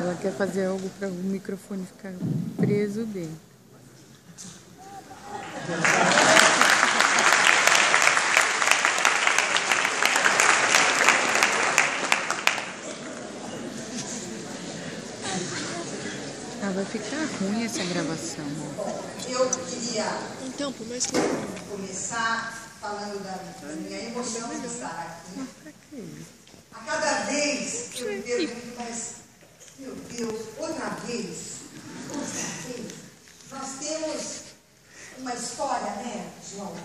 Ela quer fazer algo para o microfone ficar preso bem. Ah, vai ficar ruim essa gravação. Eu queria começar falando da minha emoção de estar aqui. A cada vez eu me pergunto, mas, meu Deus, outra vez, nós temos uma história, né, João,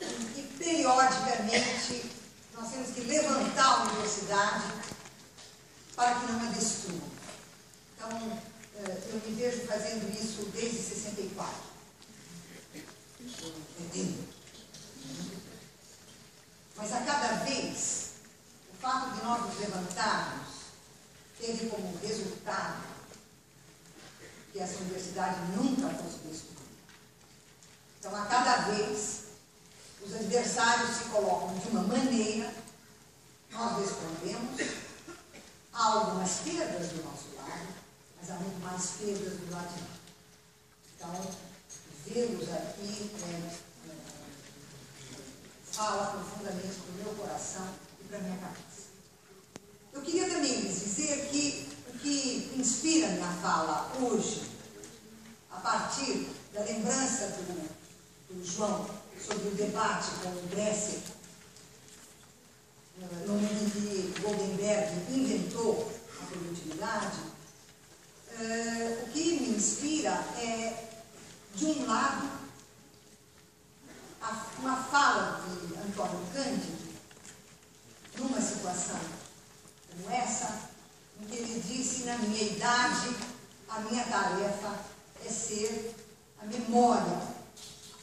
em que periodicamente nós temos que levantar a universidade para que não a destruam. Então, eu me vejo fazendo isso desde 64. Mas a cada vez, o fato de nós nos levantarmos teve como resultado que essa universidade nunca fosse destruída. Então, a cada vez, os adversários se colocam de uma maneira, nós respondemos, há algumas perdas do nosso lado, mas há muito mais perdas do lado de lá. Então, vê-los aqui fala profundamente para o meu coração e para a minha cabeça. Eu queria também lhes dizer que o que inspira minha fala hoje, a partir da lembrança do João sobre o debate com o Bresser, no momento em que Goldenberg inventou a produtividade, o que me inspira é, de um lado, uma fala de Antônio Cândido, numa situação como essa, em que ele disse: na minha idade, a minha tarefa é ser a memória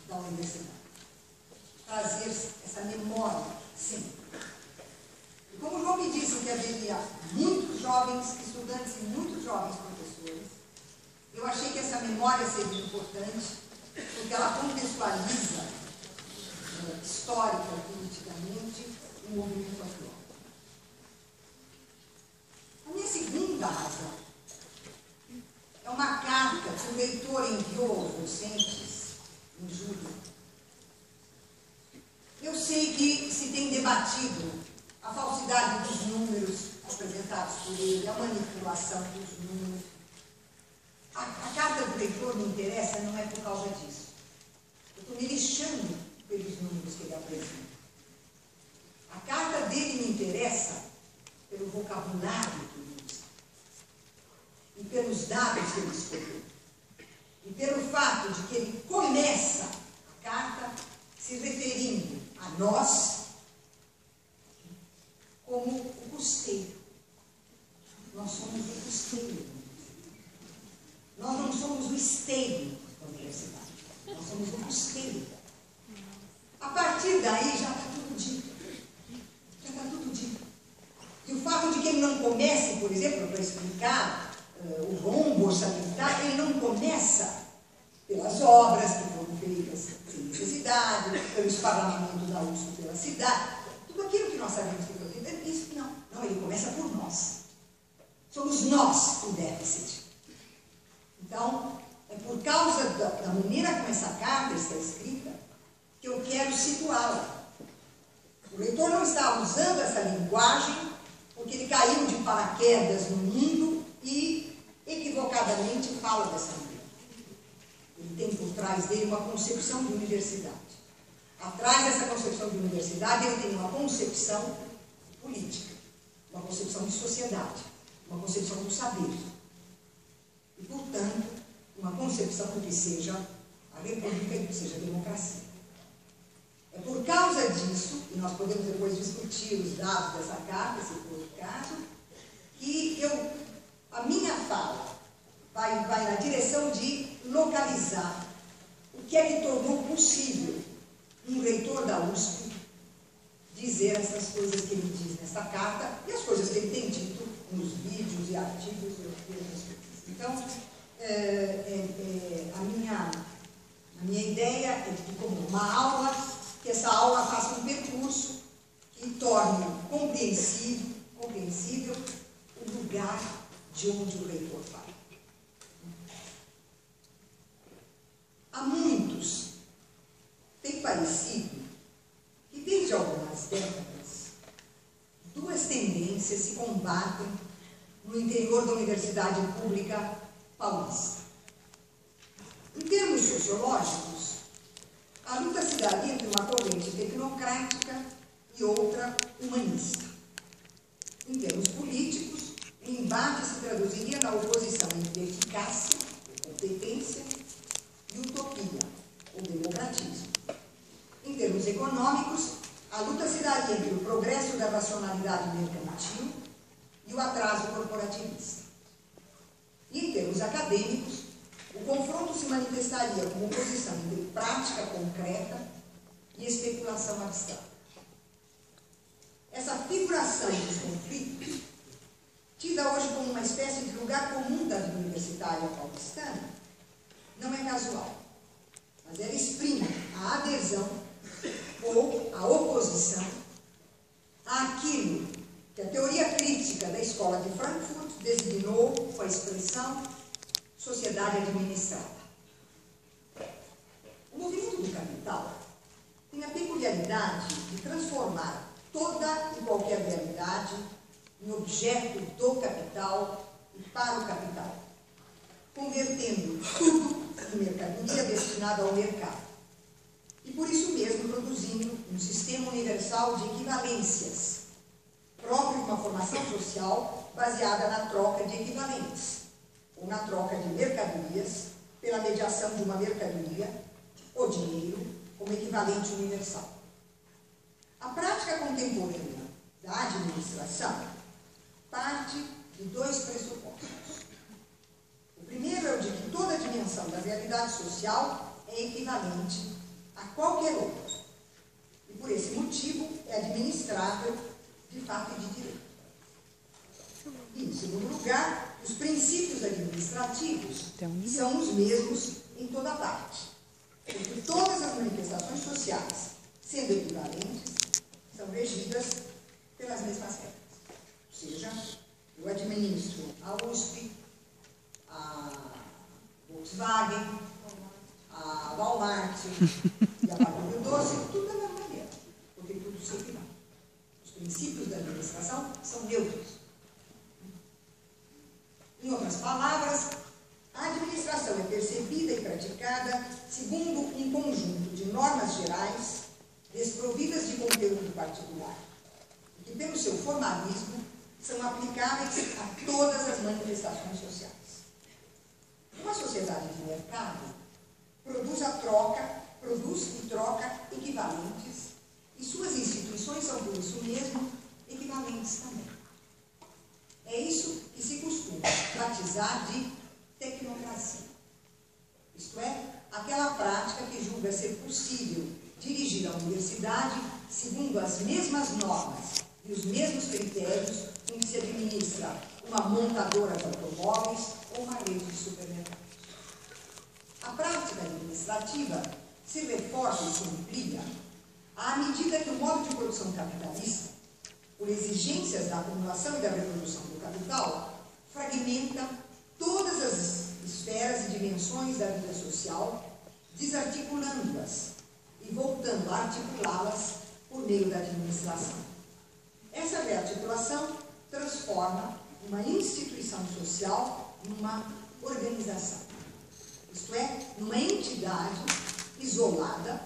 da universidade. Trazer essa memória sempre. E como o João me disse que haveria muitos jovens estudantes e muitos jovens professores, eu achei que essa memória seria importante, porque ela contextualiza histórica, politicamente, o movimento atual. A minha segunda razão é uma carta que o reitor enviou aos docentes em julho. Eu sei que se tem debatido a falsidade dos números apresentados por ele, a manipulação dos números. A carta do reitor me interessa não é por causa disso. Eu estou me lixando pelos números que ele apresenta. A carta dele me interessa pelo vocabulário que ele usa, e pelos dados que ele escolheu, e pelo fato de que ele começa a carta se referindo a nós como o custeiro. Nós somos o custeiro. Nós não somos o esteiro da universidade. Nós somos o custeiro. A partir daí já está tudo dito. Já está tudo dito. E o fato de que ele não comece, por exemplo, para explicar o rombo orçamentário, ele não começa pelas obras que foram feitas sem necessidade, pelo esparramamento da USP pela cidade, tudo aquilo que nós sabemos que foi feito, isso não. Não, ele começa por nós. Somos nós o déficit. Então, é por causa da maneira como essa carta está escrita que eu quero situá-la. O reitor não está usando essa linguagem porque ele caiu de paraquedas no mundo e equivocadamente fala dessa maneira. Ele tem por trás dele uma concepção de universidade. Atrás dessa concepção de universidade, ele tem uma concepção política, uma concepção de sociedade, uma concepção do saber. E, portanto, uma concepção do que seja a república e do que seja a democracia. É por causa disso, e nós podemos depois discutir os dados dessa carta, se for o caso, que a minha fala vai na direção de localizar o que é que tornou possível um reitor da USP dizer essas coisas que ele diz nessa carta e as coisas que ele tem dito nos vídeos e artigos e outras coisas. Então, a minha ideia é de que, como uma aula, que essa aula faça um percurso que torne compreensível o lugar de onde o reitor fala. Há muitos tem parecido que desde algumas décadas duas tendências se combatem no interior da Universidade Pública Paulista. Em termos sociológicos, a luta se daria entre uma corrente tecnocrática e outra humanista. Em termos políticos, o embate se traduziria na oposição entre eficácia, ou competência, e utopia, ou democratismo. Em termos econômicos, a luta se daria entre o progresso da racionalidade mercantil e o atraso corporativista. E em termos acadêmicos, o confronto se manifestaria como oposição entre prática concreta e especulação abstrata. Essa figuração dos conflitos, tida hoje como uma espécie de lugar comum da vida universitária paulistana, não é casual, mas ela exprime a adesão ou a oposição àquilo que a teoria crítica da Escola de Frankfurt designou com a expressão sociedade administrada. O movimento do capital tem a peculiaridade de transformar toda e qualquer realidade em objeto do capital e para o capital, convertendo tudo em mercadoria destinada ao mercado. E por isso mesmo produzindo um sistema universal de equivalências, próprio de uma formação social baseada na troca de equivalentes, ou na troca de mercadorias pela mediação de uma mercadoria, o dinheiro, como equivalente universal. A prática contemporânea da administração parte de dois pressupostos. O primeiro é o de que toda dimensão da realidade social é equivalente a qualquer outra, e por esse motivo é administrável de fato e de direito. E, em segundo lugar, os princípios administrativos são os mesmos em toda parte, porque todas as manifestações sociais, sendo equivalentes, são regidas pelas mesmas regras. Ou seja, eu administro a USP, a Volkswagen, a Walmart e a Barulho Doce, tudo da mesma maneira, porque tudo se equivale. Os princípios da administração são neutros. Em outras palavras, a administração é percebida e praticada segundo um conjunto de normas gerais desprovidas de conteúdo particular, e que, pelo seu formalismo, são aplicáveis a todas as manifestações sociais. Uma sociedade de mercado produz e troca equivalentes, e suas instituições são, por isso mesmo, equivalentes também. É isso que se costuma batizar de tecnocracia. Isto é, aquela prática que julga ser possível dirigir a universidade segundo as mesmas normas e os mesmos critérios com que se administra uma montadora de automóveis ou uma rede de supermercados. A prática administrativa se reforça e se amplia à medida que o modo de produção capitalista, por exigências da acumulação e da reprodução do capital, fragmenta todas as esferas e dimensões da vida social, desarticulando-as e voltando a articulá-las por meio da administração. Essa rearticulação transforma uma instituição social numa organização, isto é, numa entidade isolada,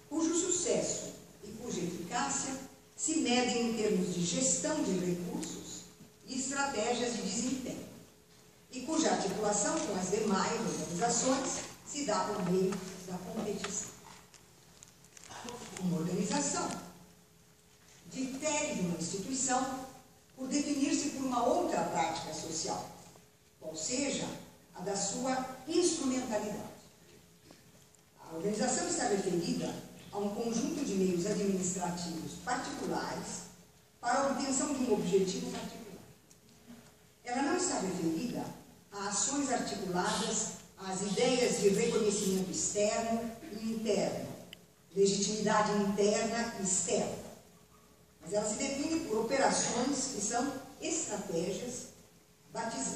cujo sucesso e cuja eficácia se medem em termos de gestão de recursos e estratégias de desempenho, e cuja articulação com as demais organizações se dá por meio da competição. Uma organização difere de uma instituição por definir-se por uma outra prática social, qual seja a da sua instrumentalidade. A organização está referida a um conjunto de meios administrativos particulares para a obtenção de um objetivo particular. Ela não está referida a ações articuladas às ideias de reconhecimento externo e interno, legitimidade interna e externa, mas ela se define por operações que são estratégias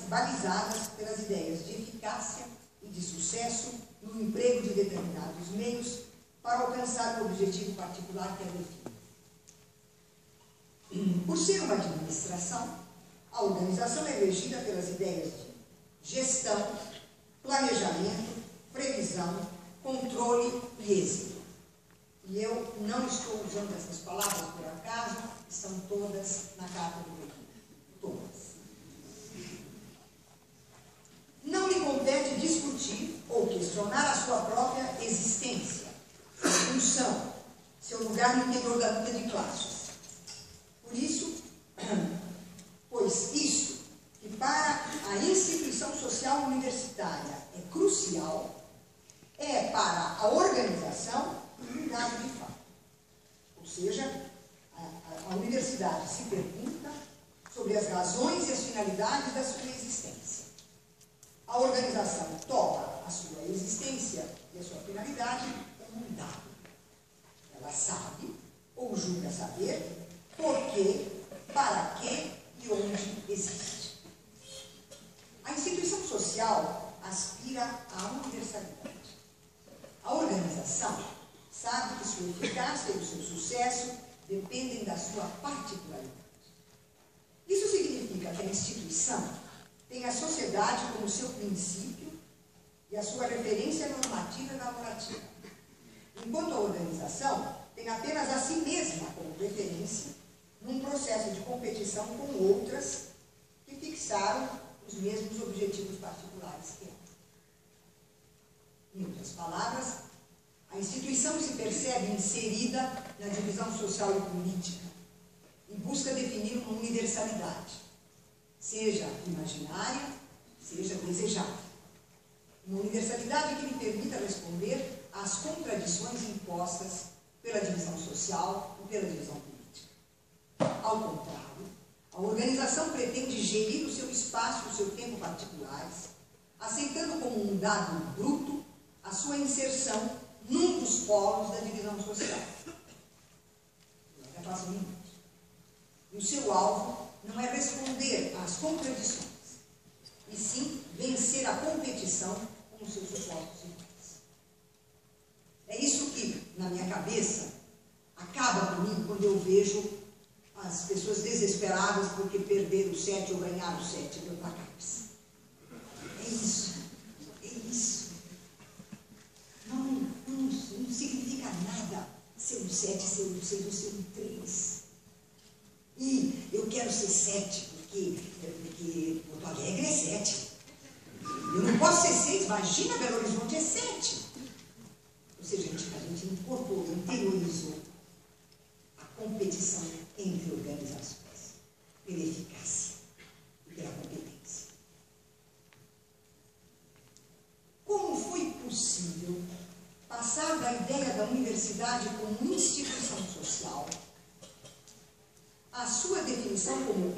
balizadas pelas ideias de eficácia e de sucesso no emprego de determinados meios para alcançar o objetivo particular que é definido. Por ser uma administração, a organização é regida pelas ideias de gestão, planejamento, previsão, controle e êxito. E eu não estou usando essas palavras por acaso, estão todas na Carta do Retiro. Todas. Não lhe compete discutir ou questionar a sua própria existência, sua função, seu lugar no interior da luta de classes. Por isso, pois isto, que para a instituição social universitária é crucial, é para a organização um dado de fato. Ou seja, a universidade se pergunta sobre as razões e as finalidades da sua existência. A organização toma a sua existência e a sua finalidade como um dado. Ela sabe, ou julga saber, por quê, para quê e onde existe. A instituição social aspira à universalidade. A organização sabe que sua eficácia e o seu sucesso dependem da sua particularidade. Isso significa que a instituição tem a sociedade como seu princípio e a sua referência normativa e valorativa, enquanto a organização tem apenas a si mesma como referência num processo de competição com outras que fixaram os mesmos objetivos particulares que ela. Em outras palavras, a instituição se percebe inserida na divisão social e política e busca definir uma universalidade, seja imaginária, seja desejada. Uma universalidade que lhe permita responder às contradições impostas pela divisão social e pela divisão política. Ao contrário, a organização pretende gerir o seu espaço e o seu tempo particulares, aceitando como um dado bruto a sua inserção num dos polos da divisão social. Eu faço minutos. E o seu alvo não é responder às contradições, e sim vencer a competição com os seus supostos iguais. É isso que, na minha cabeça, acaba comigo quando eu vejo as pessoas desesperadas porque perderam 7 ou ganharam 7 do placares. É isso. É isso. Não significa nada ser um 7, ser um 6 ou ser um 3. E eu quero ser 7 porque Porto Alegre é 7. Eu não posso ser 6, imagina Belo Horizonte é 7. Ou seja, a gente incorporou, interiorizou a competição entre organizações pela eficácia e pela competência. Como foi possível passar da ideia da universidade como instituição social à sua definição como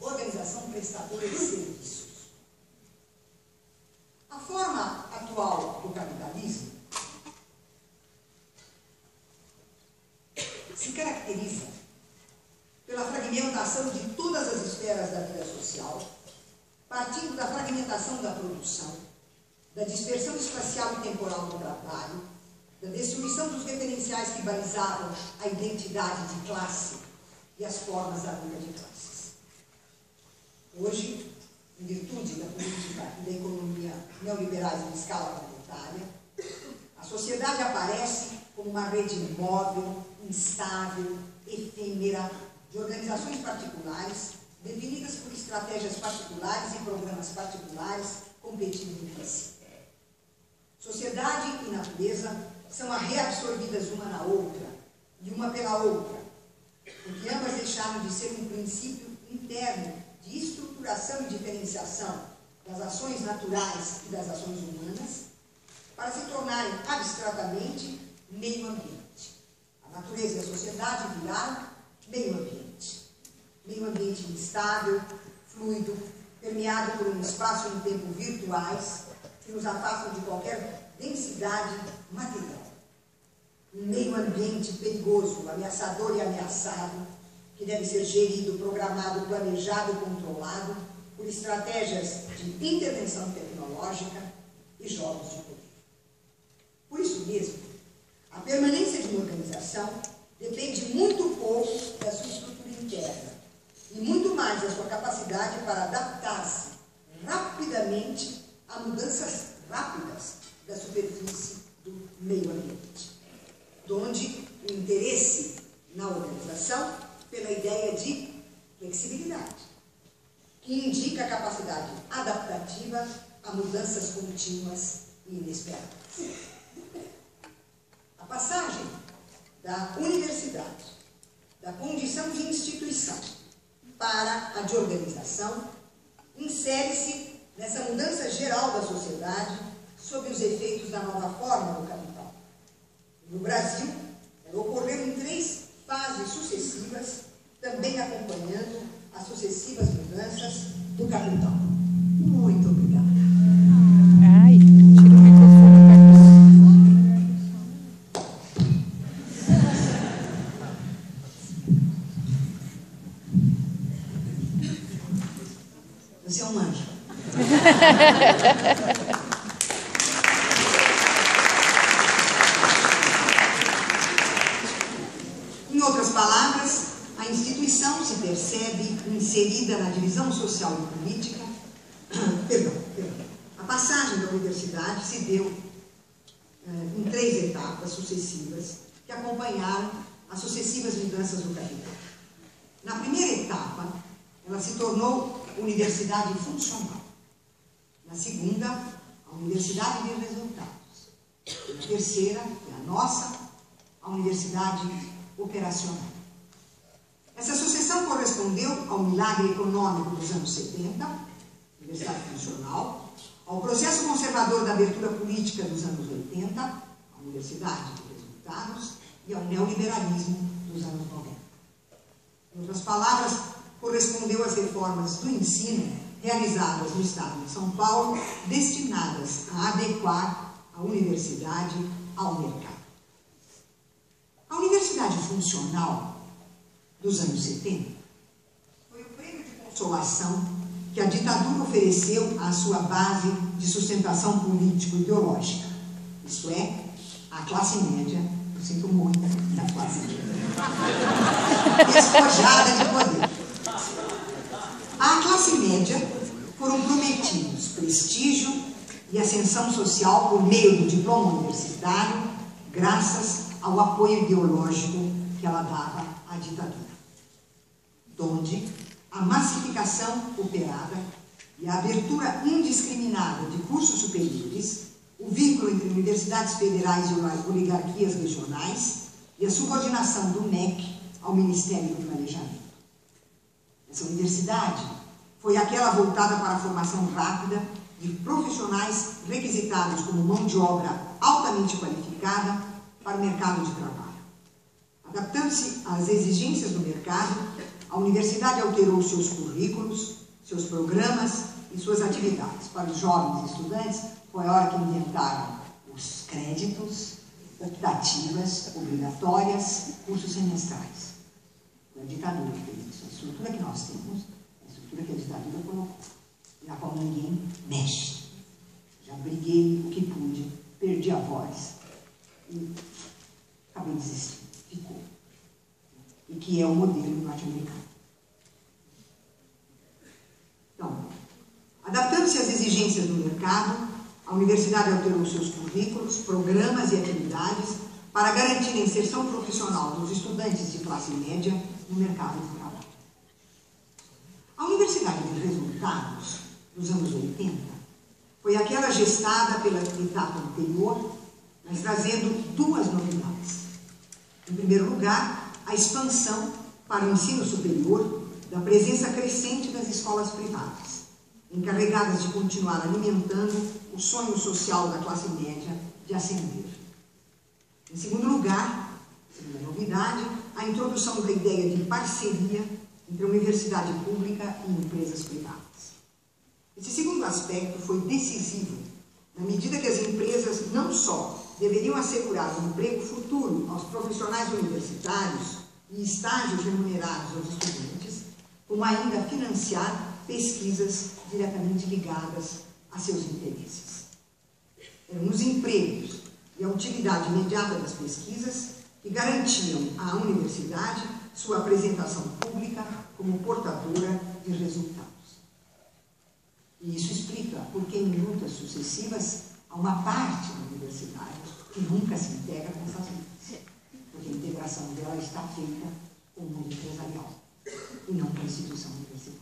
organização prestadora de serviços? A forma atual do capitalismo se caracteriza pela fragmentação de todas as esferas da vida social, partindo da fragmentação da produção, da dispersão espacial e temporal do trabalho, da destruição dos referenciais que balizavam a identidade de classe e as formas da luta de classes. Hoje, em virtude da política e da economia neoliberais em escala planetária, a sociedade aparece como uma rede móvel, instável, efêmera, de organizações particulares, definidas por estratégias particulares e programas particulares, competindo entre si. Sociedade e natureza são reabsorvidas uma na outra, e uma pela outra, porque ambas deixaram de ser um princípio interno de estruturação e diferenciação das ações naturais e das ações humanas, para se tornarem abstratamente meio ambiente. A natureza e a sociedade viraram meio ambiente. Meio ambiente instável, fluido, permeado por um espaço e um tempo virtuais que nos afastam de qualquer densidade material. Um meio ambiente perigoso, ameaçador e ameaçado, que deve ser gerido, programado, planejado e controlado por por estratégias de intervenção tecnológica e jogos de poder. Por isso mesmo, a permanência de uma organização depende muito pouco da sua estrutura interna e muito mais da sua capacidade para adaptar-se rapidamente a mudanças rápidas da superfície do meio ambiente, donde o interesse na organização pela ideia de flexibilidade, que indica a capacidade adaptativa a mudanças contínuas e inesperadas. A passagem da universidade, da condição de instituição para a de organização, insere-se nessa mudança geral da sociedade sob os efeitos da nova forma do capital. No Brasil, ela ocorreu em 3 fases sucessivas, também acompanhando as sucessivas mudanças do capital. Muito obrigada. Ai, tira o microfone, Você é um anjo. Em outras palavras, a instituição se percebe inserida na divisão social e política. A passagem da universidade se deu em 3 etapas sucessivas que acompanharam as sucessivas mudanças do capital. Na primeira etapa, ela se tornou universidade funcional. Na segunda, a universidade de resultados. Na terceira, que é a nossa, a universidade operacional. Essa sucessão correspondeu ao milagre econômico dos anos 70, universidade funcional, ao processo conservador da abertura política dos anos 80, a universidade de resultados, e ao neoliberalismo dos anos 90. Em outras palavras, correspondeu às reformas do ensino realizadas no estado de São Paulo, destinadas a adequar a universidade ao mercado. A universidade funcional dos anos 70 foi o prêmio de consolação que a ditadura ofereceu à sua base de sustentação político-ideológica, isto é, a classe média, eu sinto muito da classe média, despojada de poder. À classe média foram prometidos prestígio e ascensão social por meio do diploma universitário, graças ao apoio ideológico que ela dava à ditadura, donde a massificação operada e a abertura indiscriminada de cursos superiores, o vínculo entre universidades federais e oligarquias regionais e a subordinação do MEC ao Ministério do Planejamento. Essa universidade foi aquela voltada para a formação rápida de profissionais requisitados como mão de obra altamente qualificada para o mercado de trabalho. Adaptando-se às exigências do mercado, a universidade alterou seus currículos, seus programas e suas atividades. Para os jovens estudantes, foi a hora que inventaram os créditos, optativas, obrigatórias, cursos semestrais. Foi a ditadura que fez isso. A estrutura que nós temos, a estrutura que a ditadura colocou, na qual ninguém mexe. Já briguei o que pude, perdi a voz e acabei desistindo. Ficou. E que é o modelo norte-americano. Então, adaptando-se às exigências do mercado, a universidade alterou seus currículos, programas e atividades para garantir a inserção profissional dos estudantes de classe média no mercado de trabalho. A Universidade de Resultados, nos anos 80, foi aquela gestada pela etapa anterior, mas trazendo 2 novidades. Em primeiro lugar, a expansão para o ensino superior da presença crescente das escolas privadas, encarregadas de continuar alimentando o sonho social da classe média de ascender. Em segundo lugar, segunda novidade, a introdução da ideia de parceria entre a universidade pública e empresas privadas. Esse segundo aspecto foi decisivo, na medida que as empresas não só deveriam assegurar um emprego futuro aos profissionais universitários e estágios remunerados aos estudantes, como ainda financiar pesquisas diretamente ligadas a seus interesses. Eram os empregos e a utilidade imediata das pesquisas que garantiam à universidade sua apresentação pública como portadora de resultados. E isso explica por que em lutas sucessivas há uma parte da universidade que nunca se integra com essas lutas, porque a integração dela está feita com o mundo empresarial e não com a instituição universitária.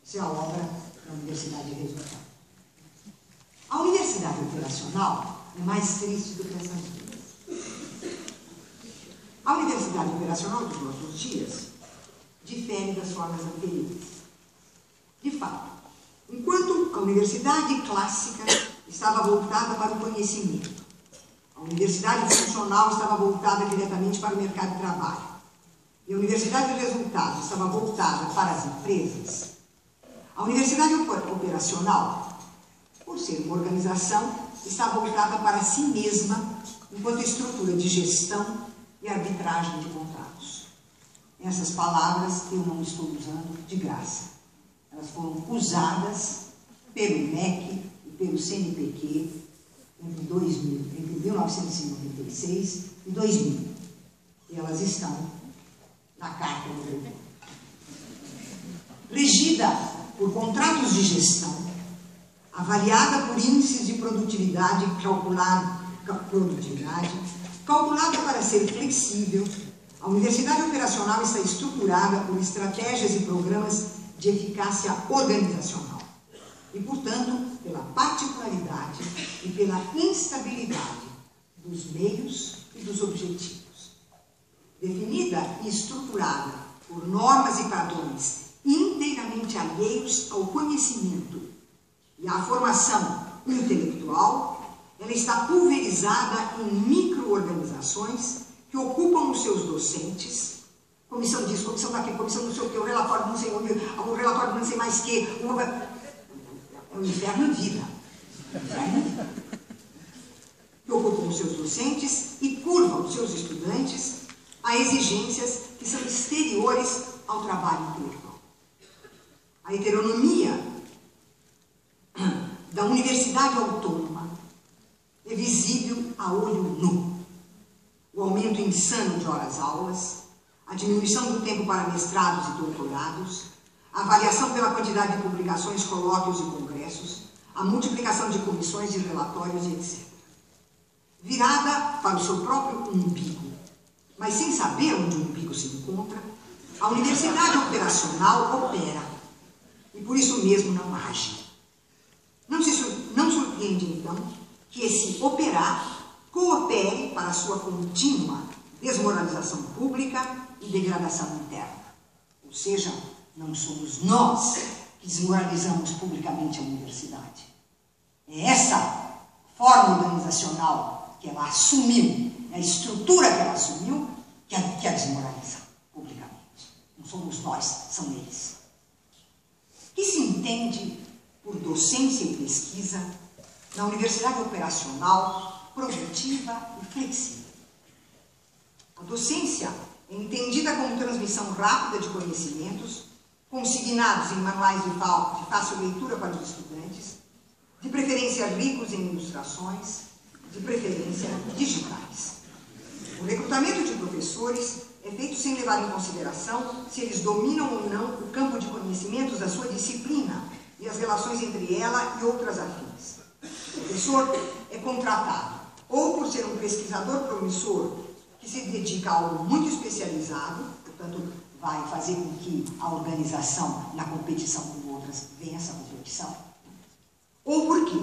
Isso é a obra da Universidade de Resultado. A universidade operacional é mais triste do que essas duas. A universidade operacional dos nossos dias difere das formas anteriores. De fato, enquanto a universidade clássica estava voltada para o conhecimento, a universidade funcional estava voltada diretamente para o mercado de trabalho, e a universidade de resultados estava voltada para as empresas, a universidade operacional, por ser uma organização, está voltada para si mesma enquanto estrutura de gestão e arbitragem de contratos. Essas palavras eu não estou usando de graça. Elas foram usadas pelo MEC e pelo CNPq entre 1996 e 2000. E elas estão na Carta do Reitor. Regida por contratos de gestão, avaliada por índices de produtividade calculada para ser flexível, a universidade operacional está estruturada por estratégias e programas de eficácia organizacional e, portanto, pela particularidade e pela instabilidade dos meios e dos objetivos. Definida e estruturada por normas e padrões inteiramente alheios ao conhecimento e à formação intelectual, ela está pulverizada em micro-organizações que ocupam os seus docentes, comissão disso, comissão daquilo, comissão não sei o que, o relatório não sei onde, o relatório não sei mais que, é o inferno vida. Que ocupam os seus docentes e curvam os seus estudantes a exigências que são exteriores ao trabalho intelectual. A heteronomia da universidade autônoma é visível a olho nu. O aumento insano de horas-aulas, a diminuição do tempo para mestrados e doutorados, a variação pela quantidade de publicações, colóquios e congressos, a multiplicação de comissões, de relatórios e etc. Virada para o seu próprio umbigo, mas sem saber onde o umbigo se encontra, a universidade operacional opera e por isso mesmo não age. Não surpreende, então, que esse operar coopere para a sua contínua desmoralização pública e degradação interna. Ou seja, não somos nós que desmoralizamos publicamente a universidade. É essa forma organizacional que ela assumiu, é a estrutura que ela assumiu, que a desmoraliza publicamente. Não somos nós, são eles. O que se entende por docência e pesquisa na universidade operacional, produtiva e flexível? A docência é entendida como transmissão rápida de conhecimentos, consignados em manuais de fácil leitura para os estudantes, de preferência ricos em ilustrações, de preferência digitais. O recrutamento de professores é feito sem levar em consideração se eles dominam ou não o campo de conhecimentos da sua disciplina e as relações entre ela e outras afins. O professor é contratado ou por ser um pesquisador promissor que se dedica a algo muito especializado, portanto, vai fazer com que a organização, na competição com outras, vença a competição, ou porque,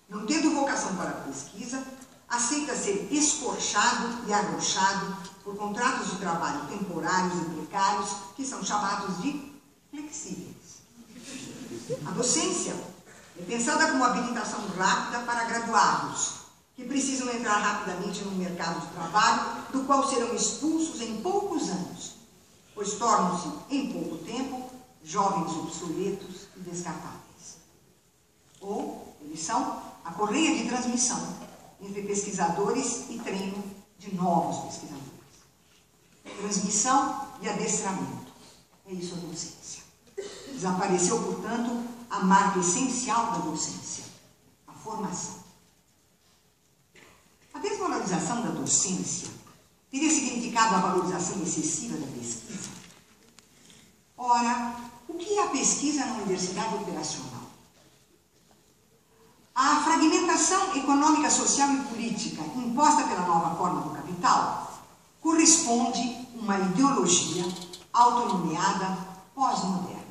não tendo vocação para a pesquisa, aceita ser escorchado e arrochado por contratos de trabalho temporários e precários, que são chamados de flexíveis. A docência é pensada como habilitação rápida para graduados, que precisam entrar rapidamente no mercado de trabalho, do qual serão expulsos em poucos anos, pois tornam-se, em pouco tempo, jovens obsoletos e descartáveis. Ou eles são a correia de transmissão entre pesquisadores e treino de novos pesquisadores. Transmissão e adestramento. É isso a docência. Desapareceu, portanto, a marca essencial da docência, a formação. A desvalorização da docência teria significado a valorização excessiva da pesquisa? Ora, o que é a pesquisa na universidade operacional? A fragmentação econômica, social e política imposta pela nova forma do capital corresponde a uma ideologia autonomeada pós-moderna.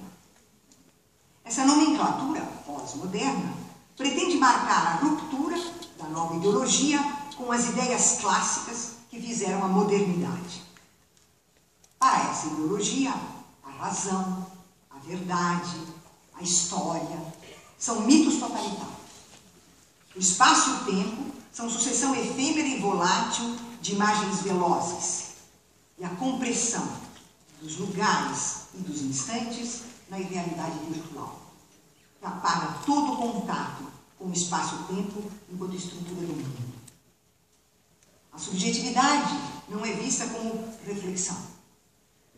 Essa nomenclatura pós-moderna pretende marcar a ruptura da nova ideologia com as ideias clássicas que fizeram a modernidade. Para essa ideologia, a razão, a verdade, a história são mitos totalitários. O espaço e o tempo são sucessão efêmera e volátil de imagens velozes. E a compressão dos lugares e dos instantes na irrealidade virtual, que apaga todo o contato com o espaço-tempo enquanto estrutura do mundo. A subjetividade não é vista como reflexão,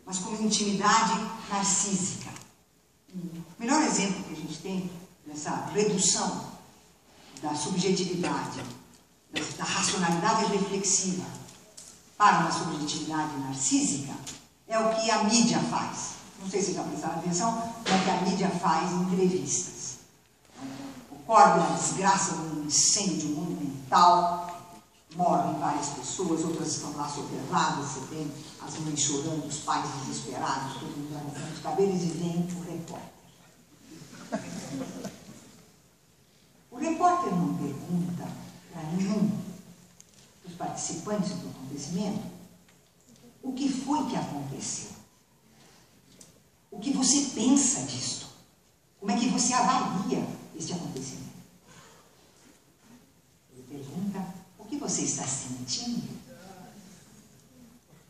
mas como intimidade narcísica. O melhor exemplo que a gente tem dessa redução da subjetividade, da racionalidade reflexiva para uma subjetividade narcísica é o que a mídia faz. Não sei se já prestaram atenção, é o que a mídia faz em entrevistas. Ocorre a desgraça de um incêndio monumental, morrem várias pessoas, outras estão lá soterradas, você tem as mães chorando, os pais desesperados, todo mundo arrancando os cabelos e vem o repórter. O repórter não pergunta para nenhum dos participantes do acontecimento o que foi que aconteceu. O que você pensa disto? Como é que você avalia este acontecimento? Ele pergunta o que você está sentindo.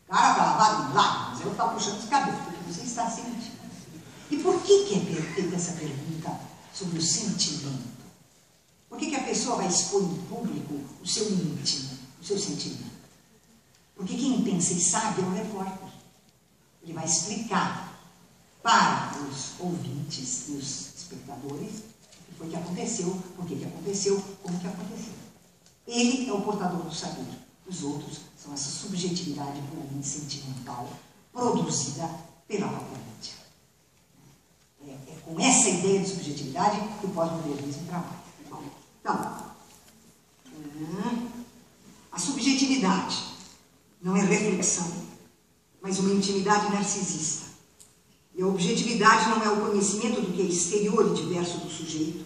Cara, para lavar em lágrimas, eu estava puxando os cabelos, o que você está sentindo. E por que é feita essa pergunta sobre o sentimento? Por que a pessoa vai expor em público o seu íntimo, o seu sentimento? Porque quem pensa e sabe é o repórter. Ele vai explicar para os ouvintes e os espectadores o que foi que aconteceu, por que aconteceu, como que aconteceu. Ele é o portador do saber. Os outros são essa subjetividade puramente sentimental produzida pela própria mídia. É com essa ideia de subjetividade que o pós-modernismo trabalha. Então, a subjetividade não é reflexão, mas uma intimidade narcisista. E a objetividade não é o conhecimento do que é exterior e diverso do sujeito,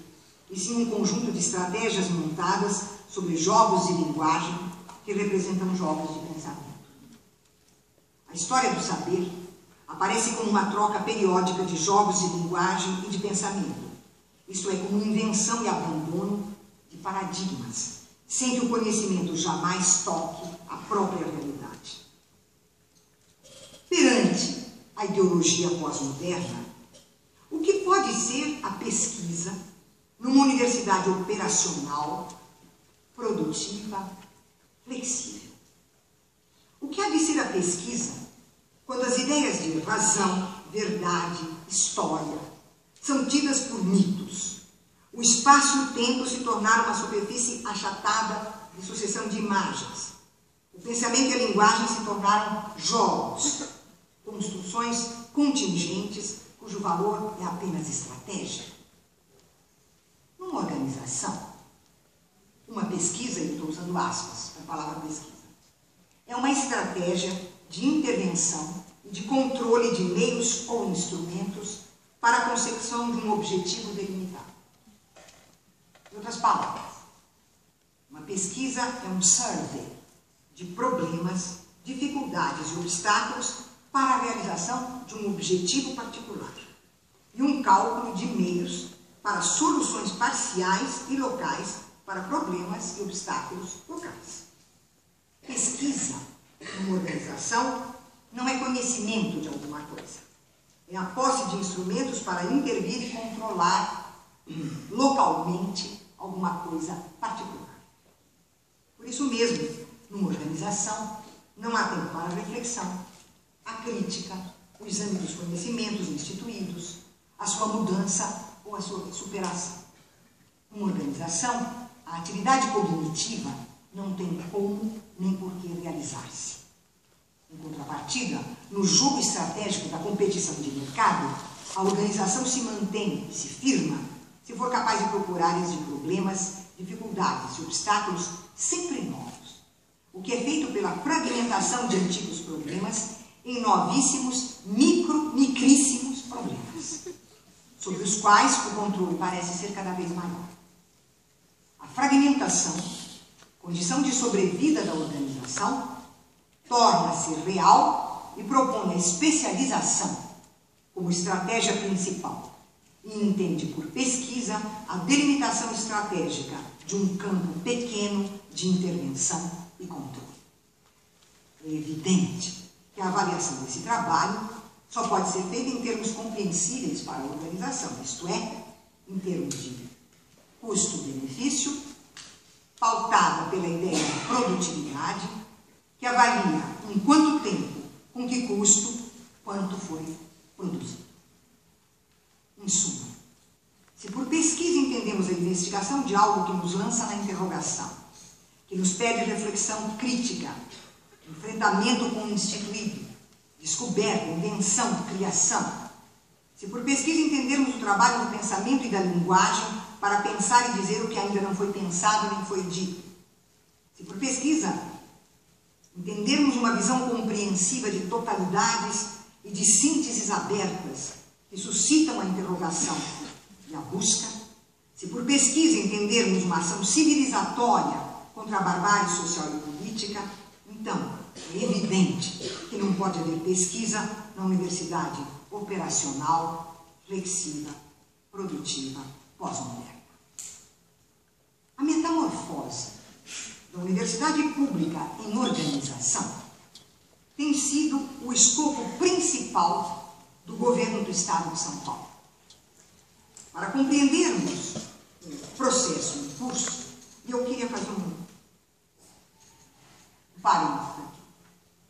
e sim um conjunto de estratégias montadas sobre jogos de linguagem que representam jogos de pensamento. A história do saber aparece como uma troca periódica de jogos de linguagem e de pensamento, isto é, como invenção e abandono de paradigmas, sem que o conhecimento jamais toque a própria realidade. Perante a ideologia pós-moderna, o que pode ser a pesquisa numa universidade operacional, produtiva, flexível? O que há de ser a pesquisa quando as ideias de razão, verdade, história são tidas por mitos? O espaço e o tempo se tornaram uma superfície achatada de sucessão de imagens. O pensamento e a linguagem se tornaram jogos, construções contingentes, cujo valor é apenas estratégia. Numa organização, uma pesquisa, e estou usando aspas para a palavra pesquisa, é uma estratégia de intervenção e de controle de meios ou instrumentos para a consecução de um objetivo delimitado. Em outras palavras, uma pesquisa é um survey de problemas, dificuldades e obstáculos para a realização de um objetivo particular e um cálculo de meios para soluções parciais e locais para problemas e obstáculos locais. Pesquisa numa organização não é conhecimento de alguma coisa, é a posse de instrumentos para intervir e controlar localmente alguma coisa particular. Por isso mesmo, numa organização, não há tempo para a reflexão, a crítica, o exame dos conhecimentos instituídos, a sua mudança ou a sua superação. Numa organização, a atividade cognitiva não tem como nem por que realizar-se. Em contrapartida, no jogo estratégico da competição de mercado, a organização se mantém, se firma, se for capaz de procurar áreas de problemas, dificuldades e obstáculos sempre novos, o que é feito pela fragmentação de antigos problemas em novíssimos, micríssimos problemas, sobre os quais o controle parece ser cada vez maior. A fragmentação, condição de sobrevida da organização, torna-se real e propõe a especialização como estratégia principal e entende por pesquisa a delimitação estratégica de um campo pequeno de intervenção e controle. É evidente que a avaliação desse trabalho só pode ser feita em termos compreensíveis para a organização, isto é, em termos de custo-benefício, pautada pela ideia de produtividade, que avalia em quanto tempo, com que custo, quanto foi produzido. Em suma, se por pesquisa entendemos a investigação de algo que nos lança na interrogação, que nos pede reflexão crítica, enfrentamento com o instituído, descoberta, invenção, criação, se por pesquisa entendermos o trabalho do pensamento e da linguagem para pensar e dizer o que ainda não foi pensado nem foi dito, se por pesquisa entendermos uma visão compreensiva de totalidades e de sínteses abertas que suscitam a interrogação e a busca, se por pesquisa entendermos uma ação civilizatória contra a barbárie social e política, então é evidente que não pode haver pesquisa na universidade operacional, flexiva, produtiva, pós-moderna. A metamorfose da universidade pública em organização tem sido o escopo principal do governo do Estado de São Paulo. Para compreendermos o processo em curso, eu queria fazer um parênteses aqui.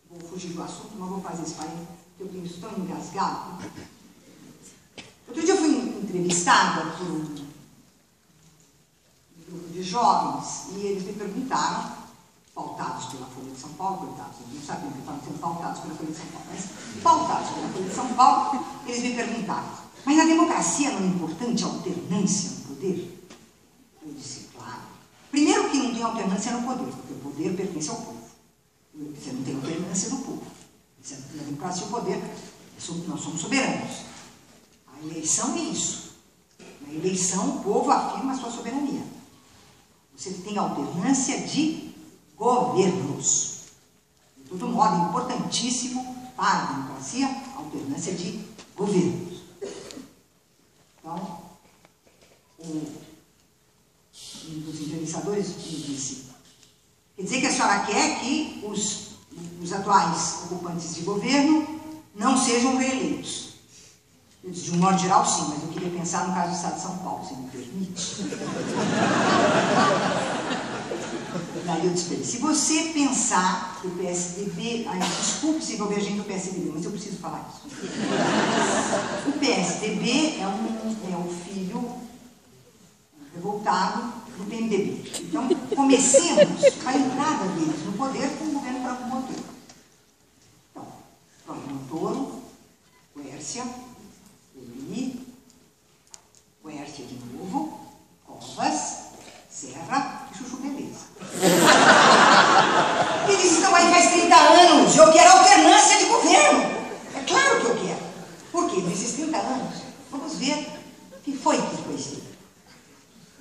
Vou fugir do assunto, mas vou fazer esse parênteses, porque eu tenho isso tão engasgado. Outro dia eu fui entrevistada por um grupo de jovens e eles me perguntaram, pautados pela Folha de São Paulo, coitados, não sabiam que estavam sendo pautados pela Folha de São Paulo, mas pautados pela Folha de São Paulo, eles me perguntaram, mas na democracia não é importante a alternância no poder? Eu disse, claro. Primeiro que não tem alternância no poder, porque o poder pertence ao povo. Você não tem alternância no povo. Na democracia o poder, nós somos soberanos. A eleição é isso. Na eleição o povo afirma a sua soberania. Você tem alternância de governos. De todo modo, importantíssimo para a democracia, a alternância de governos. Então, um dos entrevistadores me disse, quer dizer que a senhora quer que os atuais ocupantes de governo não sejam reeleitos? Eu disse, de um modo geral, sim, mas eu queria pensar no caso do Estado de São Paulo, se me permite. Daí eu disse, se você pensar que o PSDB... desculpe se vou gente do PSDB, mas eu preciso falar isso. O PSDB é o filho revoltado do PMDB. Então, comecemos a entrada deles no poder com o governo Franco Montoro. Então, Franco Montoro, Quércia, Eli, Quércia de novo, Covas, Serra e Chuchu Beleza. Eles estão aí faz 30 anos, eu quero alternância de governo. É claro que eu quero. Por quê? Nesses 30 anos, vamos ver o que foi que foi feito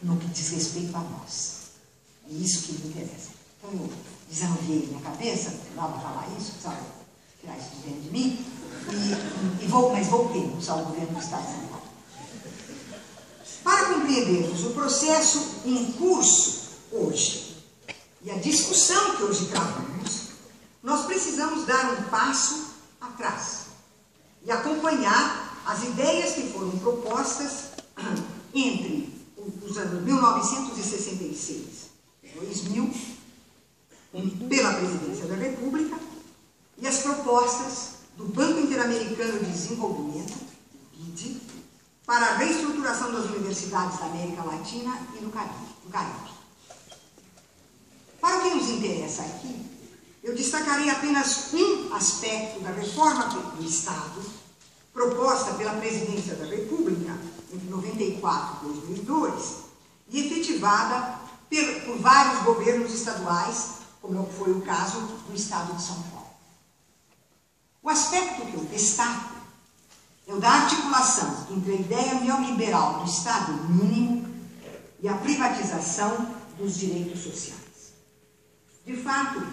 no que diz respeito a nós. É isso que me interessa. Então eu desanuviei minha cabeça, lá para falar isso, precisava tirar isso de dentro de mim, mas voltemos ao governo do Estado de São Paulo. Para compreendermos o processo em curso hoje e a discussão que hoje travamos, nós precisamos dar um passo atrás e acompanhar as ideias que foram propostas entre os anos 1966 e 2000 pela Presidência da República e as propostas do Banco Interamericano de Desenvolvimento, BID, para a reestruturação das universidades da América Latina e do Caribe. Para o que nos interessa aqui, eu destacarei apenas um aspecto da reforma do Estado, proposta pela Presidência da República entre 94 e 2002 e efetivada por vários governos estaduais, como foi o caso do Estado de São Paulo. O aspecto que eu destaco é o da articulação entre a ideia neoliberal do Estado mínimo e a privatização dos direitos sociais. De fato,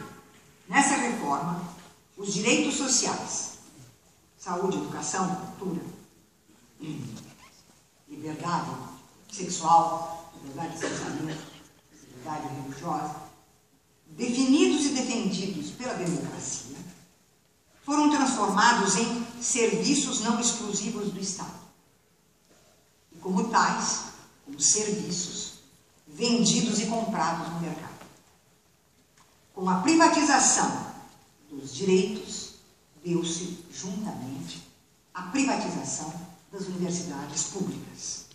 nessa reforma, os direitos sociais, saúde, educação, cultura, liberdade sexual, liberdade de pensamento, liberdade religiosa, definidos e defendidos pela democracia, foram transformados em serviços não exclusivos do Estado. E como tais, como serviços, vendidos e comprados no mercado. Com a privatização dos direitos, deu-se juntamente a privatização das universidades públicas.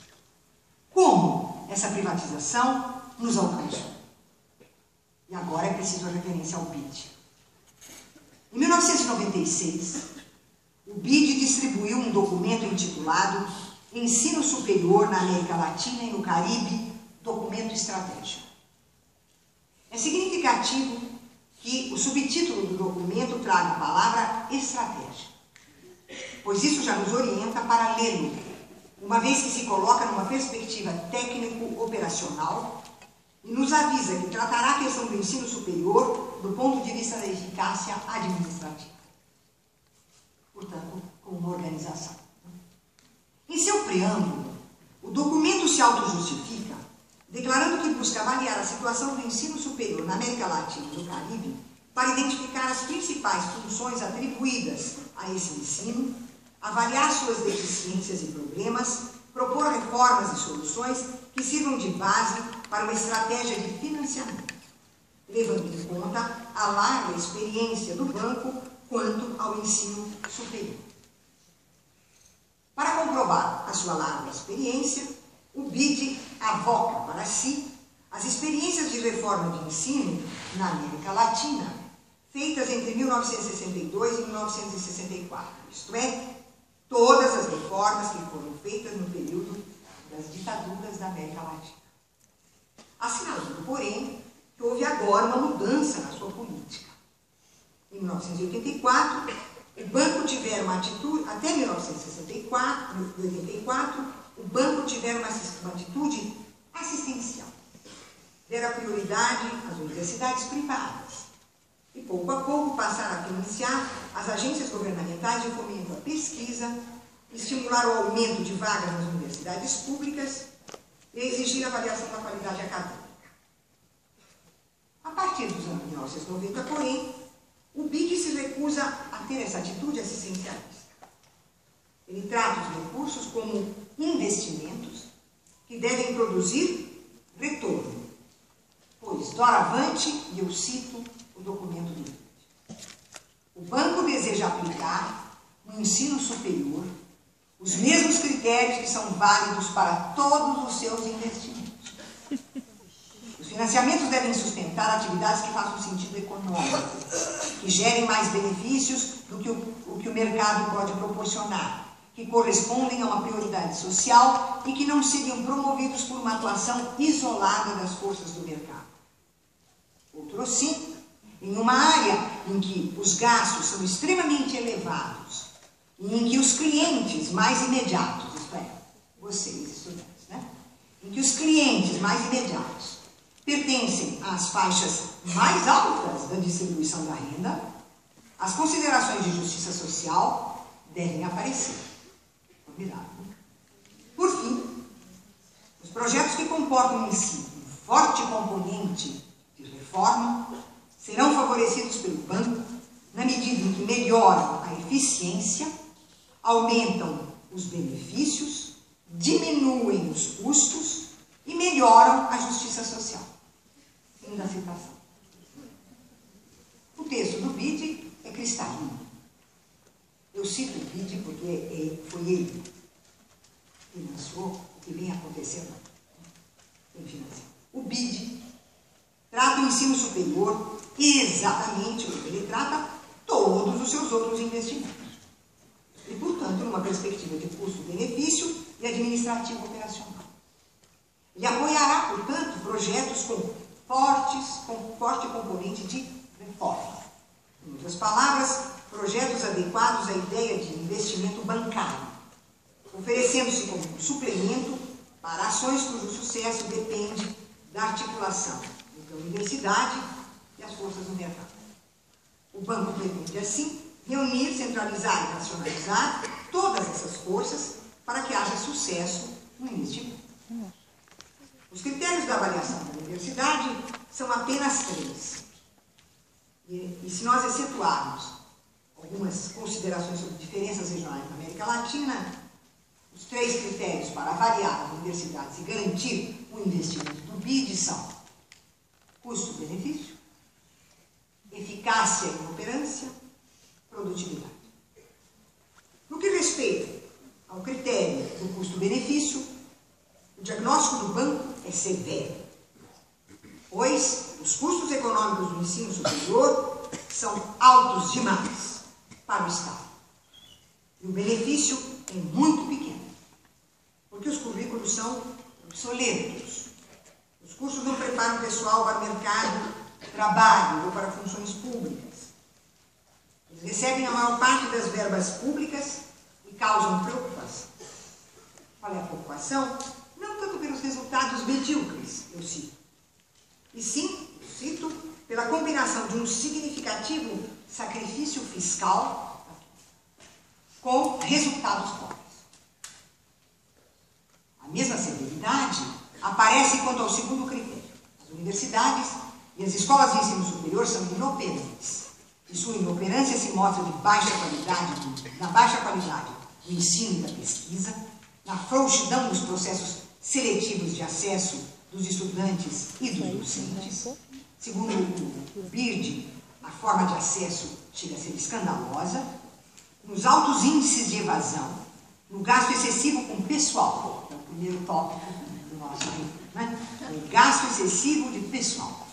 Como essa privatização nos alcançou? E agora é preciso a referência ao BID. Em 1996, o BID distribuiu um documento intitulado Ensino Superior na América Latina e no Caribe, documento estratégico. É significativo que o subtítulo do documento traga a palavra estratégia, pois isso já nos orienta para lê-lo, uma vez que se coloca numa perspectiva técnico-operacional e nos avisa que tratará a questão do ensino superior do ponto de vista da eficácia administrativa. Portanto, com uma organização. Em seu preâmbulo, o documento se autojustifica, declarando que busca avaliar a situação do ensino superior na América Latina e no Caribe para identificar as principais funções atribuídas a esse ensino, avaliar suas deficiências e problemas, propor reformas e soluções que sirvam de base para uma estratégia de financiamento, levando em conta a larga experiência do banco quanto ao ensino superior. Para comprovar a sua larga experiência, o BID avoca para si as experiências de reforma de ensino na América Latina, feitas entre 1962 e 1964, isto é, todas as reformas que foram feitas no período das ditaduras da América Latina. Assinalando, porém, que houve agora uma mudança na sua política. Em 1984, o banco tiver uma atitude, até 1984, o banco tiver uma atitude assistencial. Dera prioridade às universidades privadas e, pouco a pouco, passar a financiar as agências governamentais de fomento à pesquisa, estimular o aumento de vagas nas universidades públicas e exigir a avaliação da qualidade acadêmica. A partir dos anos 1990, porém, o BID se recusa a ter essa atitude assistencialista. Ele trata os recursos como investimentos que devem produzir retorno, pois, doravante, e eu cito o documento do BID, o banco deseja aplicar no ensino superior os mesmos critérios que são válidos para todos os seus investimentos. Os financiamentos devem sustentar atividades que façam sentido econômico, que gerem mais benefícios do que o que o mercado pode proporcionar, que correspondem a uma prioridade social e que não seriam promovidos por uma atuação isolada das forças do mercado. Outro sim, em uma área em que os gastos são extremamente elevados e em que os clientes mais imediatos, isto é, vocês estudantes, né? Em que os clientes mais imediatos pertencem às faixas mais altas da distribuição da renda, as considerações de justiça social devem aparecer. Combinado? Por fim, os projetos que comportam em si um forte componente de reforma serão favorecidos pelo banco na medida em que melhoram a eficiência, aumentam os benefícios, diminuem os custos e melhoram a justiça social. Fim da citação. O texto do BID é cristalino. Eu cito o BID porque foi ele que financiou o que vem acontecendo. Quem financia? O BID trata o ensino superior exatamente como ele trata todos os seus outros investimentos. E, portanto, numa perspectiva de custo-benefício e administrativo operacional. Ele apoiará, portanto, projetos com forte componente de reforma. Em outras palavras, projetos adequados à ideia de investimento bancário, oferecendo-se como um suplemento para ações cujo sucesso depende da articulação entre a universidade e as forças do mercado. O banco pretende, assim, reunir, centralizar e racionalizar todas essas forças para que haja sucesso no investimento. Os critérios da avaliação da universidade são apenas 3. E se nós excetuarmos algumas considerações sobre diferenças regionais na América Latina, os 3 critérios para avaliar as universidades e garantir o investimento do BID são custo-benefício, eficácia e inoperância, produtividade. No que respeita ao critério do custo-benefício, o diagnóstico do banco é severo, pois os custos econômicos do ensino superior são altos demais para o Estado. E o benefício é muito pequeno, porque os currículos são obsoletos. Os cursos não preparam o pessoal para o mercado de trabalho ou para funções públicas. Eles recebem a maior parte das verbas públicas e causam preocupação. Qual é a preocupação? Não tanto pelos resultados medíocres, eu cito, e sim, eu cito, pela combinação de um significativo sacrifício fiscal com resultados pobres. A mesma severidade aparece quanto ao segundo critério. As universidades e as escolas de ensino superior são inoperantes, e sua inoperância se mostra na baixa qualidade do ensino e da pesquisa, na frouxidão dos processos seletivos de acesso dos estudantes e dos docentes. Segundo o BIRD, a forma de acesso chega a ser escandalosa, nos altos índices de evasão, no gasto excessivo com pessoal, que é o primeiro tópico do nosso livro, né? O gasto excessivo de pessoal,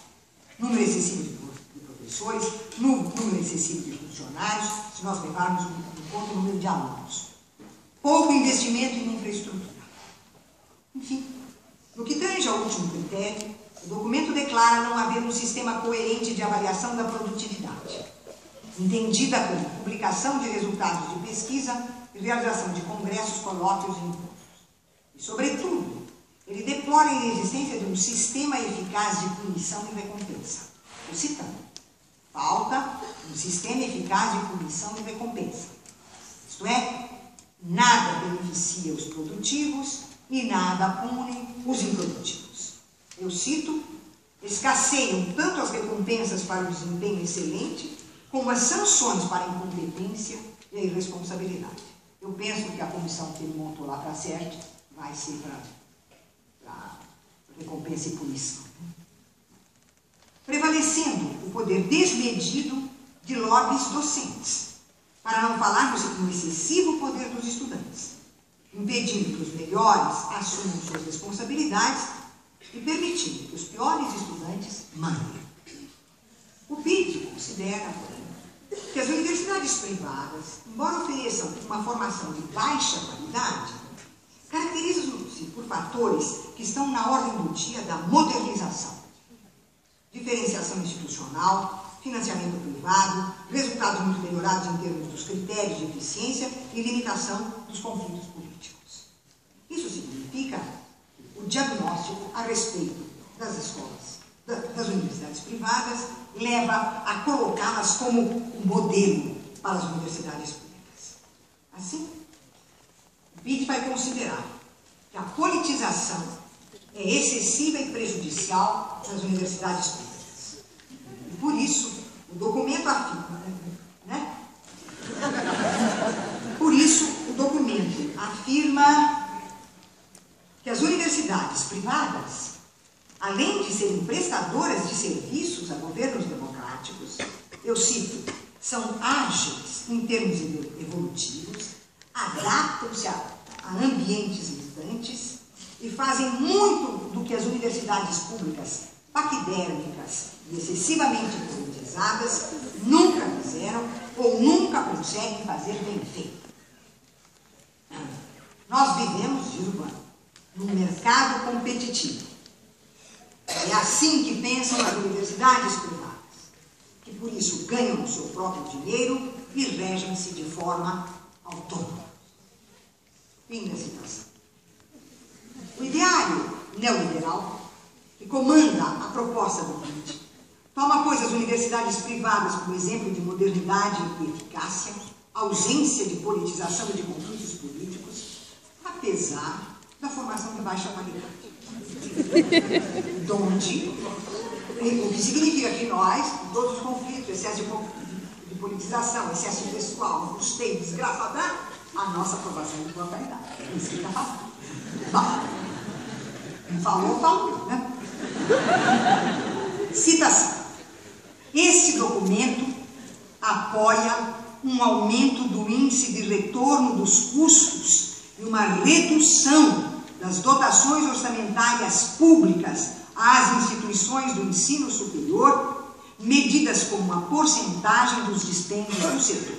número excessivo de professores, número excessivo de funcionários, se nós levarmos em conta o número de alunos, pouco investimento em infraestrutura. Enfim, no que tange ao último critério, o documento declara não haver um sistema coerente de avaliação da produtividade, entendida como publicação de resultados de pesquisa e realização de congressos, colóquios e encontros. E, sobretudo, ele deplora a inexistência de um sistema eficaz de punição e recompensa. Estou citando. Falta um sistema eficaz de punição e recompensa. Isto é, nada beneficia os produtivos e nada pune os improdutivos. Eu cito, escasseiam tanto as recompensas para o desempenho excelente, como as sanções para a incompetência e a irresponsabilidade. Eu penso que a comissão que ele montou lá para a CERT vai ser para recompensa e punição. Prevalecendo o poder desmedido de lobbies docentes, para não falarmos no excessivo poder dos estudantes, impedindo que os melhores assumam suas responsabilidades e permitindo que os piores estudantes mandem. O BID considera, porém, que as universidades privadas, embora ofereçam uma formação de baixa qualidade, caracterizam-se por fatores que estão na ordem do dia da modernização, diferenciação institucional, financiamento privado, resultados muito melhorados em termos dos critérios de eficiência e limitação dos conflitos políticos. Isso significa o diagnóstico a respeito das escolas, das universidades privadas, leva a colocá-las como um modelo para as universidades públicas. Assim, o BID vai considerar que a politização é excessiva e prejudicial nas universidades públicas. E por isso, o documento afirma, né? Por isso, o documento afirma que as universidades privadas, além de serem prestadoras de serviços a governos democráticos, eu cito, são ágeis em termos evolutivos, adaptam-se a ambientes mutantes fazem muito do que as universidades públicas, paquidérmicas e excessivamente politizadas, nunca fizeram ou nunca conseguem fazer bem feito. Nós vivemos, diz Urbano, num mercado competitivo. É assim que pensam as universidades privadas, que por isso ganham o seu próprio dinheiro e regem-se de forma autônoma. Fim da citação. O ideário neoliberal, que comanda a proposta do BID, toma, pois, as universidades privadas como exemplo de modernidade e eficácia, ausência de politização e de conflitos políticos, apesar da formação de baixa qualidade. O que significa que nós, com todos os conflitos, excesso de politização, excesso pessoal, custeio, desgraçadão, a nossa aprovação de boa qualidade. É isso que está falando. Bom, falou, né? Citação. Esse documento apoia um aumento do índice de retorno dos custos e uma redução das dotações orçamentárias públicas às instituições do ensino superior, medidas como uma porcentagem dos dispêndios do setor.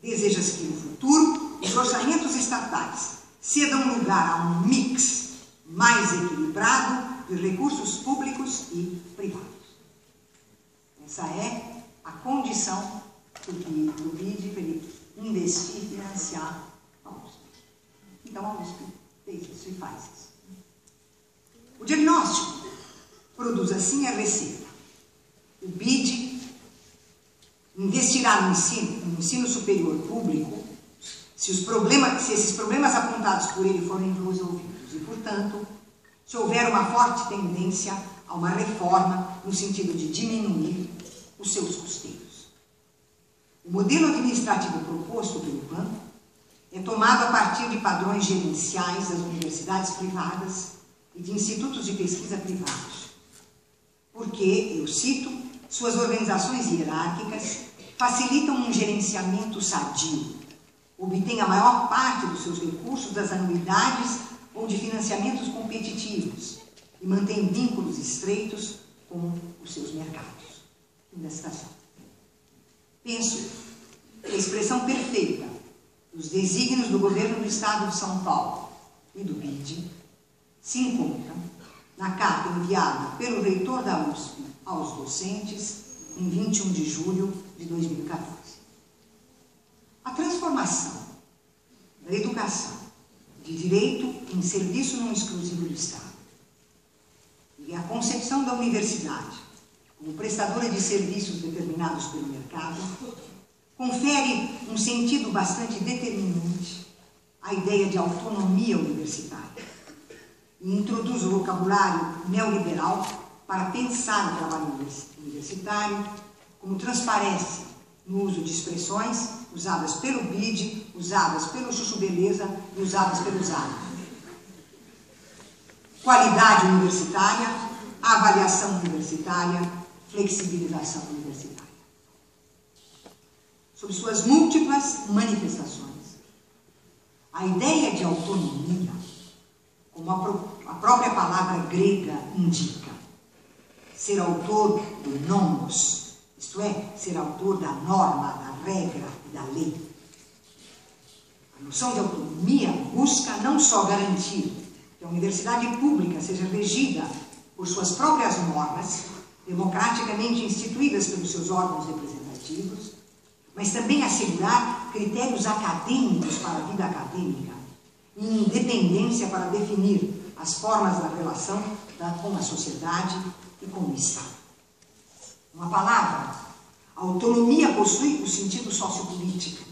Deseja-se que, no futuro, os orçamentos estatais cedam lugar a um mix mais equilibrado de recursos públicos e privados. Essa é a condição do BID para ele investir e financiar a USP. Então, a USP fez isso e faz isso. O diagnóstico produz, assim, a receita. O BID investirá no ensino superior público se esses problemas apontados por ele forem resolvidos e, portanto, se houver uma forte tendência a uma reforma no sentido de diminuir os seus custeios. O modelo administrativo proposto pelo plano é tomado a partir de padrões gerenciais das universidades privadas e de institutos de pesquisa privados, porque, eu cito, suas organizações hierárquicas facilitam um gerenciamento sadio, obtêm a maior parte dos seus recursos das anuidades ou de financiamentos competitivos e mantêm vínculos estreitos com os seus mercados. Fim da citação. Penso que a expressão perfeita dos desígnios do governo do Estado de São Paulo e do BID se encontra na carta enviada pelo reitor da USP aos docentes em 21 de julho de 2014. A transformação da educação de direito em serviço não exclusivo do Estado e a concepção da universidade como prestadora de serviços determinados pelo mercado confere um sentido bastante determinante à ideia de autonomia universitária e introduz o vocabulário neoliberal para pensar o trabalho universitário, como transparece no uso de expressões usadas pelo BID, usadas pelo Chuchu Beleza e usadas pelo Zara. Qualidade universitária, avaliação universitária, flexibilização universitária. Sob suas múltiplas manifestações, a ideia de autonomia, como a própria palavra grega indica, ser autor do nomos, isto é, ser autor da norma, da regra e da lei. A noção de autonomia busca não só garantir que a universidade pública seja regida por suas próprias normas, democraticamente instituídas pelos seus órgãos representativos, mas também assegurar critérios acadêmicos para a vida acadêmica e independência para definir as formas da relação com a sociedade e com o Estado. Uma palavra, a autonomia possui o sentido sociopolítico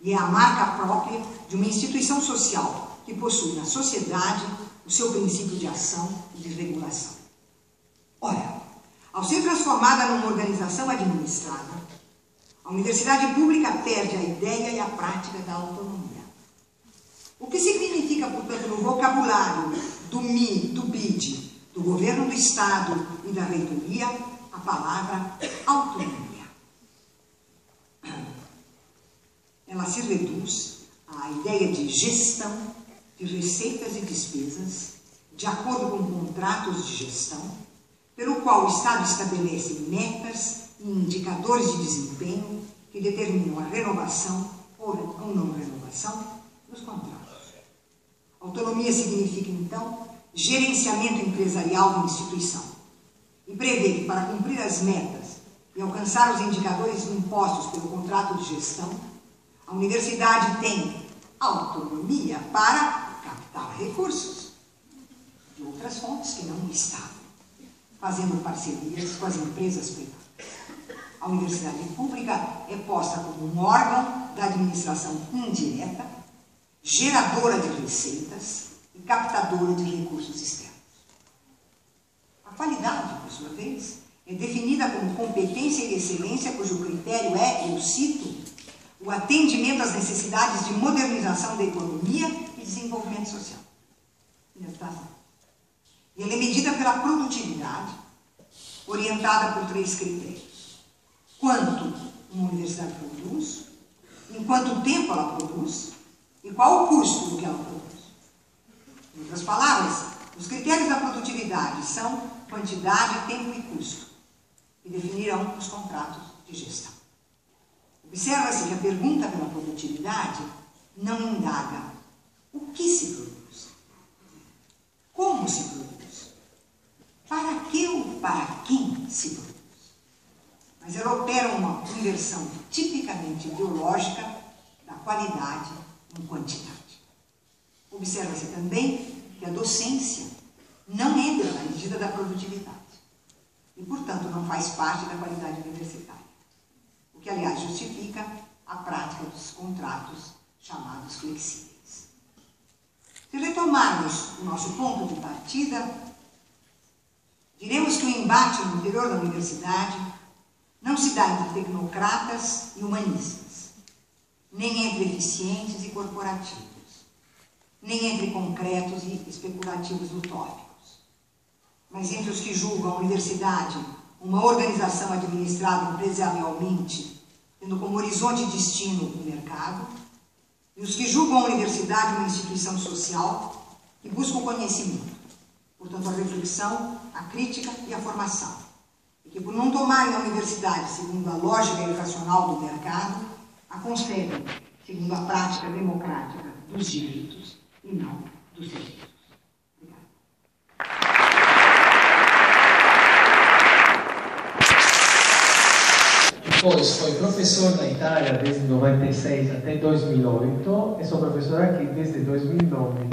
e é a marca própria de uma instituição social que possui na sociedade o seu princípio de ação e de regulação. Ora, ao ser transformada numa organização administrada, a universidade pública perde a ideia e a prática da autonomia. O que significa, portanto, no vocabulário do BID, do governo do Estado e da reitoria, a palavra autonomia? Ela se reduz à ideia de gestão de receitas e despesas, de acordo com contratos de gestão, pelo qual o Estado estabelece metas e indicadores de desempenho que determinam a renovação ou não renovação dos contratos. Autonomia significa, então, gerenciamento empresarial da instituição e prevê que, para cumprir as metas e alcançar os indicadores impostos pelo contrato de gestão, a universidade tem autonomia para captar recursos de outras fontes que não o Estado, fazendo parcerias com as empresas privadas. A universidade pública é posta como um órgão da administração indireta, geradora de receitas e captadora de recursos externos. A qualidade, por sua vez, é definida como competência e excelência cujo critério é, eu cito, o atendimento às necessidades de modernização da economia e desenvolvimento social. E ela é medida pela produtividade, orientada por 3 critérios. Quanto uma universidade produz, em quanto tempo ela produz e qual o custo do que ela produz. Em outras palavras, os critérios da produtividade são quantidade, tempo e custo, que definirão os contratos de gestão. Observa-se que a pergunta pela produtividade não indaga o que se produz, como se produz, para que ou para quem se produz. Mas ela opera uma inversão tipicamente ideológica da qualidade em quantidade. Observa-se também que a docência não entra na medida da produtividade e, portanto, não faz parte da qualidade universitária, o que, aliás, justifica a prática dos contratos chamados flexíveis. Se retomarmos o nosso ponto de partida, diremos que o embate no interior da universidade não se dá entre tecnocratas e humanistas, nem entre eficientes e corporativos, nem entre concretos e especulativos utópicos, mas entre os que julgam a universidade uma organização administrada empresarialmente, tendo como horizonte e destino o mercado, e os que julgam a universidade uma instituição social que busca o conhecimento, portanto a reflexão, a crítica e a formação, e que por não tomarem a universidade segundo a lógica educacional do mercado, a concebem segundo a prática democrática dos direitos e não dos direitos. Depois foi professor na Itália desde 96 até 2008 e sou professor aqui desde 2009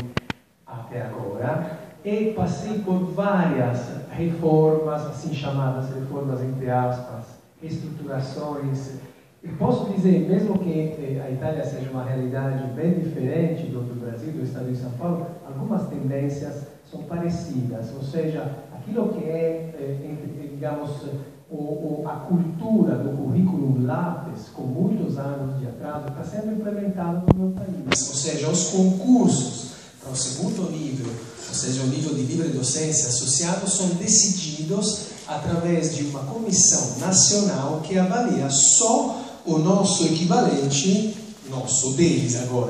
até agora e passei por várias reformas, assim chamadas reformas entre aspas, reestruturações. E posso dizer, mesmo que a Itália seja uma realidade bem diferente do Brasil, do estado de São Paulo, algumas tendências são parecidas, ou seja, aquilo que é, digamos, a cultura do currículo Lattes, com muitos anos de atraso, está sendo implementada no meu país. Ou seja, os concursos para o segundo nível, ou seja, o nível de livre docência associado, são decididos através de uma comissão nacional que avalia só o nosso equivalente, deles agora.